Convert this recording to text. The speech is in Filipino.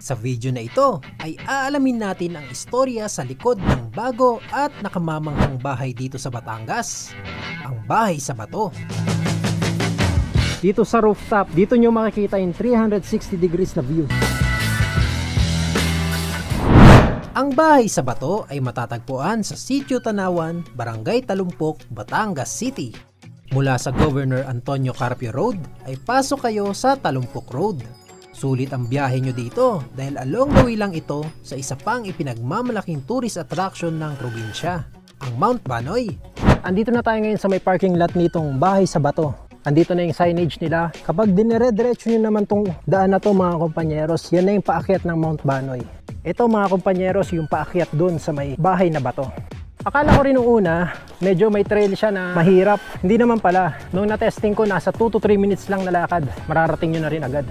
Sa video na ito ay aalamin natin ang istorya sa likod ng bago at nakamamanghang bahay dito sa Batangas, ang Bahay sa Bato. Dito sa rooftop, dito nyo makikita yung 360 degrees na view. Ang Bahay sa Bato ay matatagpuan sa Sitio Tanawan, Barangay Talumpok, Batangas City. Mula sa Governor Antonio Carpio Road ay pasok kayo sa Talumpok Road. Sulit ang biyahe nyo dito dahil along the way lang ito sa isa pang ipinagmamalaking tourist attraction ng probinsya, ang Mount Banoy. Andito na tayo ngayon sa may parking lot nitong Bahay sa Bato. Andito na yung signage nila. Kapag dinire-diretso nyo naman tong daan na to mga kompanyeros, yan na yung paakyat ng Mount Banoy. Ito mga kompanyeros yung paakyat dun sa may Bahay na Bato. Akala ko rin nung una, medyo may trail siya na mahirap. Hindi naman pala. Nung na-testing ko, nasa 2 to 3 minutes lang na lakad. Mararating nyo na rin agad.